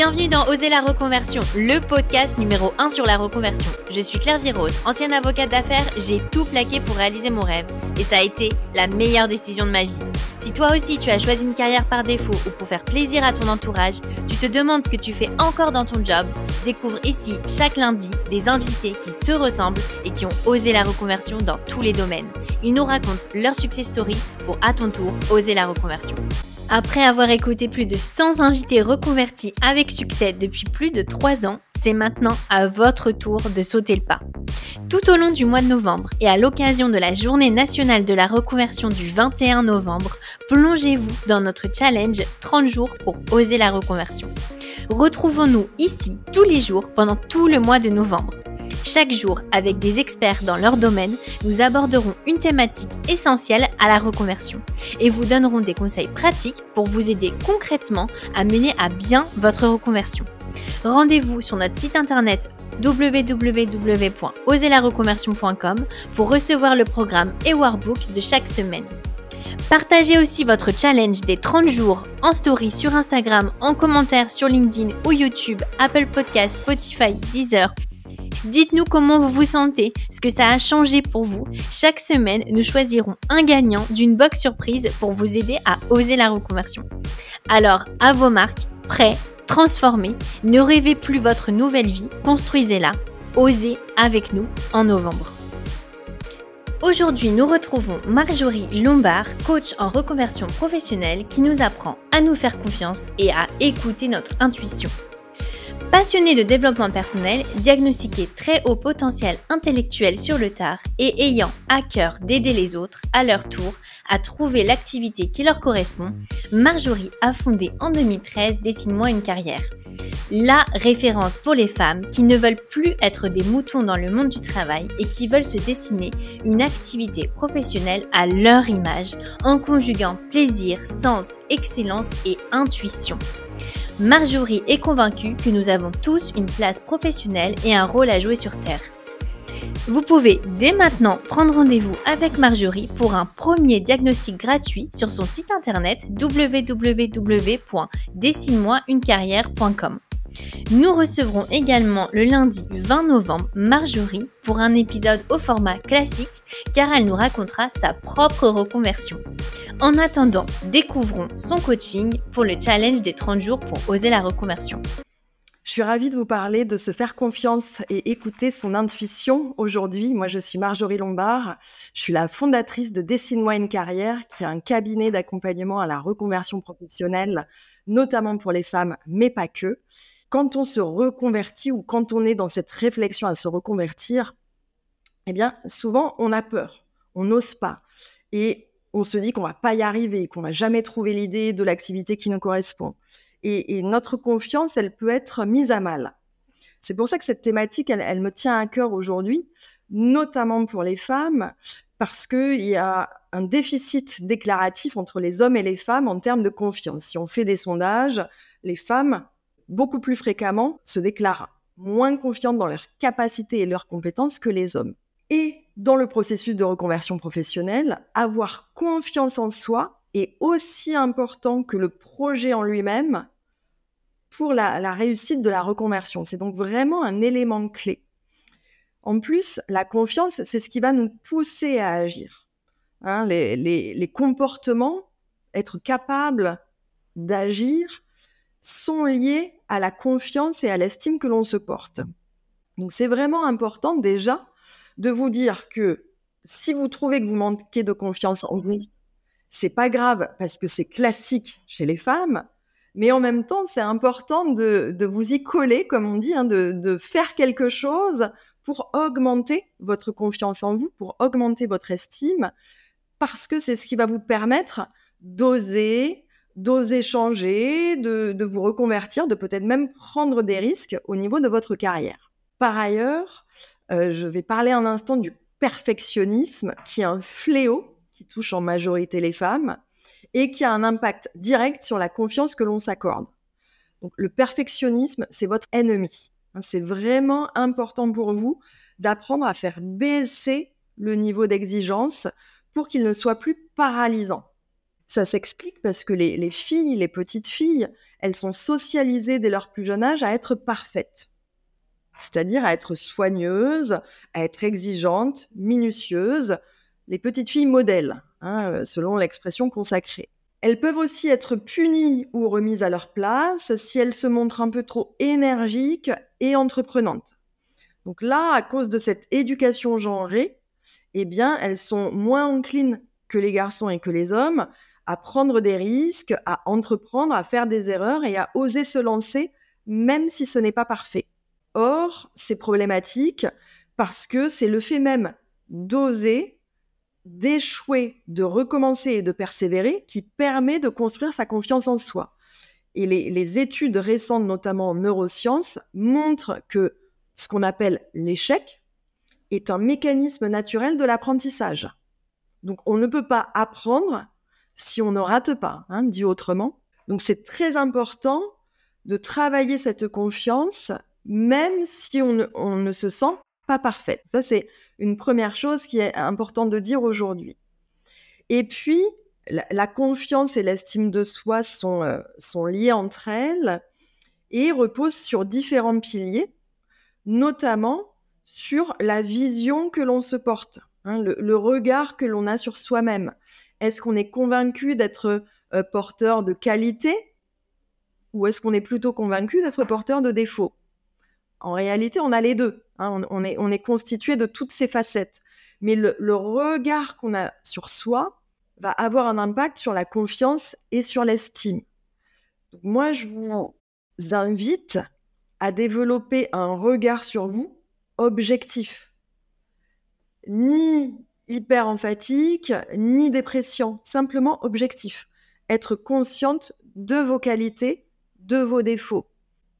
Bienvenue dans Oser la reconversion, le podcast numéro 1 sur la reconversion. Je suis Claire Virose, ancienne avocate d'affaires, j'ai tout plaqué pour réaliser mon rêve. Et ça a été la meilleure décision de ma vie. Si toi aussi tu as choisi une carrière par défaut ou pour faire plaisir à ton entourage, tu te demandes ce que tu fais encore dans ton job, découvre ici chaque lundi des invités qui te ressemblent et qui ont osé la reconversion dans tous les domaines. Ils nous racontent leur success story pour à ton tour oser la reconversion. Après avoir écouté plus de 100 invités reconvertis avec succès depuis plus de 3 ans, c'est maintenant à votre tour de sauter le pas. Tout au long du mois de novembre et à l'occasion de la Journée nationale de la reconversion du 21 novembre, plongez-vous dans notre challenge 30 jours pour oser la reconversion. Retrouvons-nous ici tous les jours pendant tout le mois de novembre. Chaque jour, avec des experts dans leur domaine, nous aborderons une thématique essentielle à la reconversion et vous donnerons des conseils pratiques pour vous aider concrètement à mener à bien votre reconversion. Rendez-vous sur notre site internet www.oserlareconversion.com pour recevoir le programme et workbook de chaque semaine. Partagez aussi votre challenge des 30 jours en story sur Instagram, en commentaire sur LinkedIn ou YouTube, Apple Podcasts, Spotify, Deezer. Dites-nous comment vous vous sentez, ce que ça a changé pour vous. Chaque semaine, nous choisirons un gagnant d'une box surprise pour vous aider à oser la reconversion. Alors, à vos marques, prêts, transformez, ne rêvez plus votre nouvelle vie, construisez-la, osez avec nous en novembre. Aujourd'hui, nous retrouvons Marjorie Lombard, coach en reconversion professionnelle qui nous apprend à nous faire confiance et à écouter notre intuition. Passionnée de développement personnel, diagnostiquée très haut potentiel intellectuel sur le tard et ayant à cœur d'aider les autres, à leur tour, à trouver l'activité qui leur correspond, Marjorie a fondé en 2013 Dessine-moi une carrière. La référence pour les femmes qui ne veulent plus être des moutons dans le monde du travail et qui veulent se dessiner une activité professionnelle à leur image en conjuguant plaisir, sens, excellence et intuition. Marjorie est convaincue que nous avons tous une place professionnelle et un rôle à jouer sur Terre. Vous pouvez dès maintenant prendre rendez-vous avec Marjorie pour un premier diagnostic gratuit sur son site internet www.dessinemoiunecarrière.com. Nous recevrons également le lundi 20 novembre Marjorie pour un épisode au format classique car elle nous racontera sa propre reconversion. En attendant, découvrons son coaching pour le challenge des 30 jours pour oser la reconversion. Je suis ravie de vous parler de se faire confiance et écouter son intuition aujourd'hui. Moi, je suis Marjorie Lombard. Je suis la fondatrice de Dessine-moi une carrière, qui est un cabinet d'accompagnement à la reconversion professionnelle, notamment pour les femmes, mais pas que. Quand on se reconvertit ou quand on est dans cette réflexion à se reconvertir, eh bien, souvent, on a peur, on n'ose pas. Et on se dit qu'on va pas y arriver, qu'on va jamais trouver l'idée de l'activité qui nous correspond. Et notre confiance, elle peut être mise à mal. C'est pour ça que cette thématique, elle me tient à cœur aujourd'hui, notamment pour les femmes, parce qu'il y a un déficit déclaratif entre les hommes et les femmes en termes de confiance. Si on fait des sondages, les femmes, beaucoup plus fréquemment, se déclarent moins confiantes dans leurs capacités et leurs compétences que les hommes. Et dans le processus de reconversion professionnelle, avoir confiance en soi est aussi important que le projet en lui-même pour la réussite de la reconversion. C'est donc vraiment un élément clé. En plus, la confiance, c'est ce qui va nous pousser à agir. Les comportements, être capable d'agir, sont liés à la confiance et à l'estime que l'on se porte. Donc c'est vraiment important déjà de vous dire que si vous trouvez que vous manquez de confiance en vous, c'est pas grave parce que c'est classique chez les femmes, mais en même temps, c'est important de vous y coller, comme on dit, de faire quelque chose pour augmenter votre confiance en vous, pour augmenter votre estime, parce que c'est ce qui va vous permettre d'oser changer, de vous reconvertir, de peut-être même prendre des risques au niveau de votre carrière. Par ailleurs, je vais parler un instant du perfectionnisme, qui est un fléau qui touche en majorité les femmes et qui a un impact direct sur la confiance que l'on s'accorde. Donc, le perfectionnisme, c'est votre ennemi. C'est vraiment important pour vous d'apprendre à faire baisser le niveau d'exigence pour qu'il ne soit plus paralysant. Ça s'explique parce que les filles, les petites filles, elles sont socialisées dès leur plus jeune âge à être parfaites. C'est-à-dire à être soigneuses, à être exigeantes, minutieuses. Les petites filles modèles, selon l'expression consacrée. Elles peuvent aussi être punies ou remises à leur place si elles se montrent un peu trop énergiques et entreprenantes. Donc là, à cause de cette éducation genrée, eh bien, elles sont moins enclines que les garçons et que les hommes à prendre des risques, à entreprendre, à faire des erreurs et à oser se lancer, même si ce n'est pas parfait. Or, c'est problématique parce que c'est le fait même d'oser, d'échouer, de recommencer et de persévérer qui permet de construire sa confiance en soi. Et les études récentes, notamment en neurosciences, montrent que ce qu'on appelle l'échec est un mécanisme naturel de l'apprentissage. Donc, on ne peut pas apprendre si on ne rate pas, dit autrement. Donc, c'est très important de travailler cette confiance, même si on ne se sent pas parfait. Ça, c'est une première chose qui est importante de dire aujourd'hui. Et puis, la confiance et l'estime de soi sont liées entre elles et reposent sur différents piliers, notamment sur la vision que l'on se porte, le regard que l'on a sur soi-même. Est-ce qu'on est convaincu d'être porteur de qualité ou est-ce qu'on est plutôt convaincu d'être porteur de défauts ? En réalité, on a les deux. On est constitué de toutes ces facettes. Mais le regard qu'on a sur soi va avoir un impact sur la confiance et sur l'estime. Donc moi, je vous invite à développer un regard sur vous objectif. Ni hyper emphatique, ni dépression, simplement objectif. Être consciente de vos qualités, de vos défauts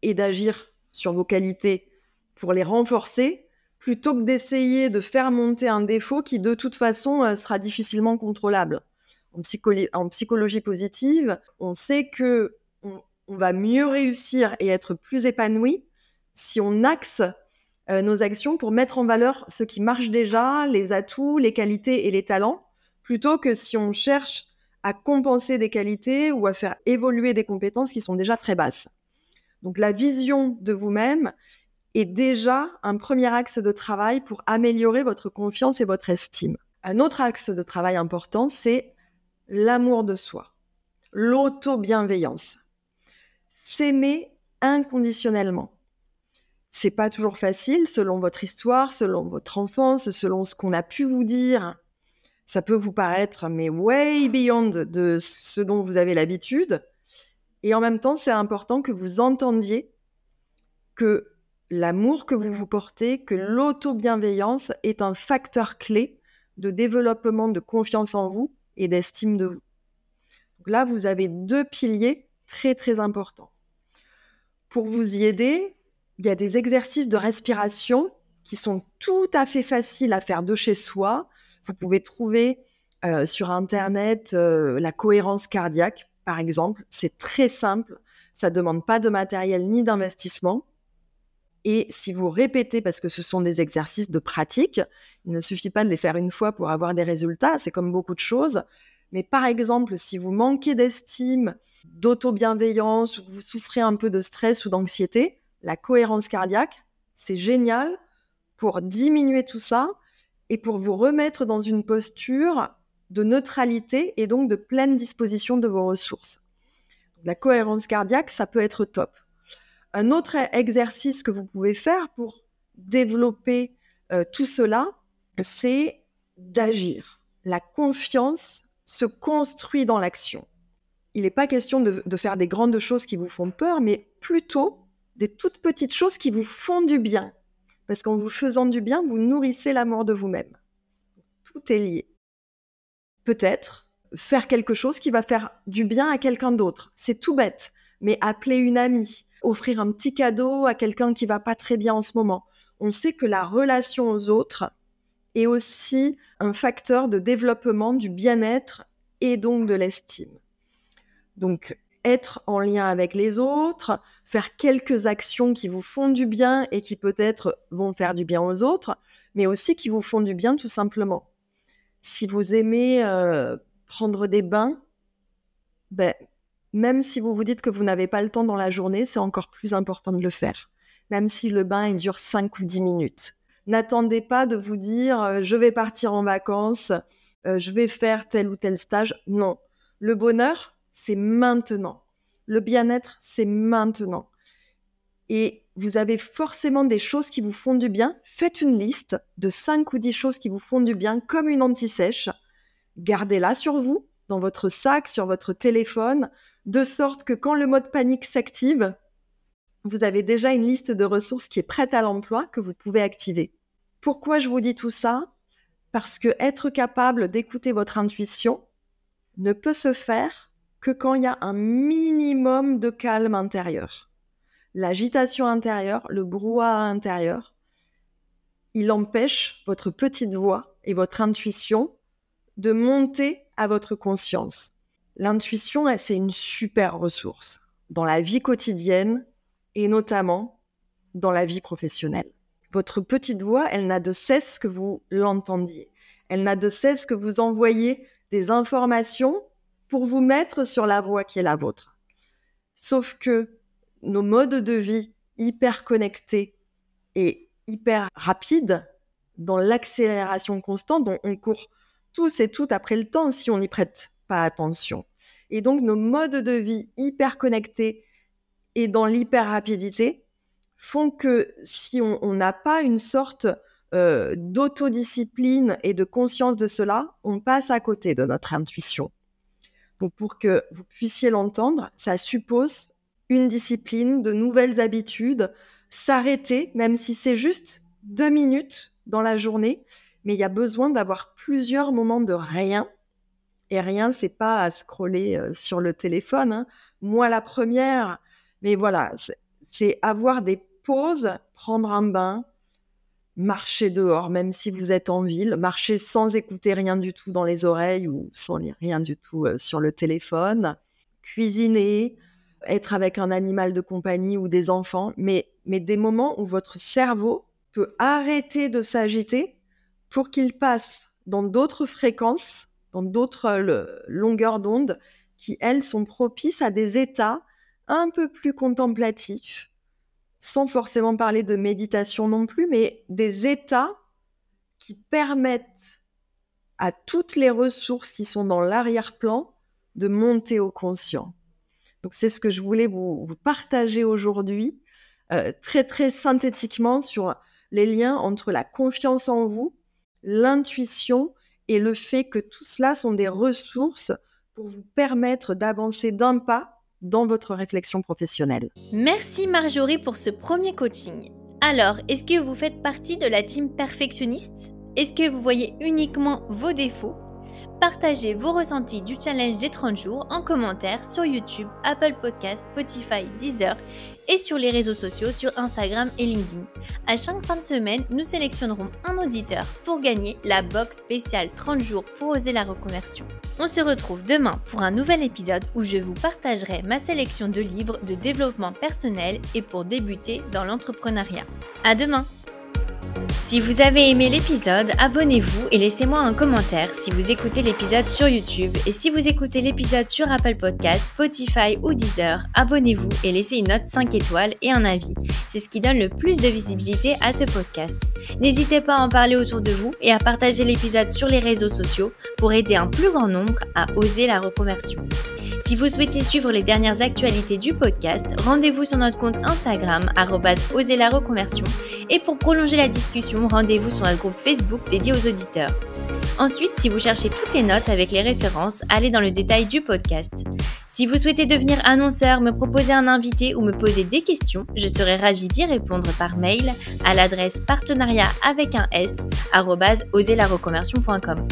et d'agir sur vos qualités pour les renforcer plutôt que d'essayer de faire monter un défaut qui de toute façon sera difficilement contrôlable. En psychologie positive, on sait que on va mieux réussir et être plus épanoui si on axe nos actions pour mettre en valeur ce qui marche déjà, les atouts, les qualités et les talents, plutôt que si on cherche à compenser des qualités ou à faire évoluer des compétences qui sont déjà très basses. Donc la vision de vous-même est déjà un premier axe de travail pour améliorer votre confiance et votre estime. Un autre axe de travail important, c'est l'amour de soi, l'auto-bienveillance. S'aimer inconditionnellement. C'est pas toujours facile selon votre histoire, selon votre enfance, selon ce qu'on a pu vous dire. Ça peut vous paraître mais way beyond de ce dont vous avez l'habitude. Et en même temps, c'est important que vous entendiez que l'amour que vous vous portez, que l'auto-bienveillance est un facteur clé de développement de confiance en vous et d'estime de vous. Donc là, vous avez 2 piliers très, très importants. Pour vous y aider, il y a des exercices de respiration qui sont tout à fait faciles à faire de chez soi. Vous pouvez trouver sur Internet la cohérence cardiaque, par exemple. C'est très simple. Ça ne demande pas de matériel ni d'investissement. Et si vous répétez, parce que ce sont des exercices de pratique, il ne suffit pas de les faire une fois pour avoir des résultats, c'est comme beaucoup de choses. Mais par exemple, si vous manquez d'estime, d'auto-bienveillance, ou que vous souffrez un peu de stress ou d'anxiété, la cohérence cardiaque, c'est génial pour diminuer tout ça et pour vous remettre dans une posture de neutralité et donc de pleine disposition de vos ressources. La cohérence cardiaque, ça peut être top. Un autre exercice que vous pouvez faire pour développer tout cela, c'est d'agir. La confiance se construit dans l'action. Il n'est pas question de faire des grandes choses qui vous font peur, mais plutôt des toutes petites choses qui vous font du bien. Parce qu'en vous faisant du bien, vous nourrissez l'amour de vous-même. Tout est lié. Peut-être faire quelque chose qui va faire du bien à quelqu'un d'autre. C'est tout bête, mais appeler une amie, offrir un petit cadeau à quelqu'un qui va pas très bien en ce moment. On sait que la relation aux autres est aussi un facteur de développement du bien-être et donc de l'estime. Donc, être en lien avec les autres, faire quelques actions qui vous font du bien et qui peut-être vont faire du bien aux autres, mais aussi qui vous font du bien tout simplement. Si vous aimez prendre des bains, même si vous vous dites que vous n'avez pas le temps dans la journée, c'est encore plus important de le faire. Même si le bain, il dure 5 ou 10 minutes. N'attendez pas de vous dire « je vais partir en vacances, je vais faire tel ou tel stage ». Non, le bonheur, c'est maintenant. Le bien-être, c'est maintenant. Et vous avez forcément des choses qui vous font du bien. Faites une liste de 5 ou 10 choses qui vous font du bien, comme une anti-sèche. Gardez-la sur vous, dans votre sac, sur votre téléphone, de sorte que quand le mode panique s'active, vous avez déjà une liste de ressources qui est prête à l'emploi que vous pouvez activer. Pourquoi je vous dis tout ça ? Parce que être capable d'écouter votre intuition ne peut se faire que quand il y a un minimum de calme intérieur. L'agitation intérieure, le brouhaha intérieur, il empêche votre petite voix et votre intuition de monter à votre conscience. L'intuition, c'est une super ressource dans la vie quotidienne et notamment dans la vie professionnelle. Votre petite voix, elle n'a de cesse que vous l'entendiez. Elle n'a de cesse que vous envoyiez des informations pour vous mettre sur la voie qui est la vôtre. Sauf que nos modes de vie hyper connectés et hyper rapides, dans l'accélération constante, dont on court tous et toutes après le temps si on n'y prête pas attention. Et donc, nos modes de vie hyper connectés et dans l'hyper-rapidité font que si on n'a pas une sorte d'autodiscipline et de conscience de cela, on passe à côté de notre intuition. Donc, pour que vous puissiez l'entendre, ça suppose une discipline, de nouvelles habitudes, s'arrêter, même si c'est juste 2 minutes dans la journée, mais il y a besoin d'avoir plusieurs moments de rien. Et rien, c'est pas à scroller sur le téléphone, hein. Moi, la première, mais voilà, c'est avoir des pauses, prendre un bain, marcher dehors, même si vous êtes en ville, marcher sans écouter rien du tout dans les oreilles ou sans lire rien du tout sur le téléphone, cuisiner, être avec un animal de compagnie ou des enfants, mais des moments où votre cerveau peut arrêter de s'agiter pour qu'il passe dans d'autres fréquences, dans d'autres longueurs d'onde qui, elles, sont propices à des états un peu plus contemplatifs, sans forcément parler de méditation non plus, mais des états qui permettent à toutes les ressources qui sont dans l'arrière-plan de monter au conscient. Donc, c'est ce que je voulais vous partager aujourd'hui, très, très synthétiquement sur les liens entre la confiance en vous, l'intuition et le fait que tout cela sont des ressources pour vous permettre d'avancer d'un pas dans votre réflexion professionnelle. Merci Marjorie pour ce premier coaching. Alors, est-ce que vous faites partie de la team perfectionniste ? Est-ce que vous voyez uniquement vos défauts ? Partagez vos ressentis du challenge des 30 jours en commentaire sur YouTube, Apple Podcasts, Spotify, Deezer et sur les réseaux sociaux sur Instagram et LinkedIn. À chaque fin de semaine, nous sélectionnerons un auditeur pour gagner la box spéciale 30 jours pour oser la reconversion. On se retrouve demain pour un nouvel épisode où je vous partagerai ma sélection de livres de développement personnel et pour débuter dans l'entrepreneuriat. À demain! Si vous avez aimé l'épisode, abonnez-vous et laissez-moi un commentaire si vous écoutez l'épisode sur YouTube. Et si vous écoutez l'épisode sur Apple Podcasts, Spotify ou Deezer, abonnez-vous et laissez une note 5 étoiles et un avis. C'est ce qui donne le plus de visibilité à ce podcast. N'hésitez pas à en parler autour de vous et à partager l'épisode sur les réseaux sociaux pour aider un plus grand nombre à oser la reconversion. Si vous souhaitez suivre les dernières actualités du podcast, rendez-vous sur notre compte Instagram @oserlareconversion et pour prolonger la discussion, rendez-vous sur notre groupe Facebook dédié aux auditeurs. Ensuite, si vous cherchez toutes les notes avec les références, allez dans le détail du podcast. Si vous souhaitez devenir annonceur, me proposer un invité ou me poser des questions, je serai ravie d'y répondre par mail à l'adresse partenariat@oserlareconversion.com.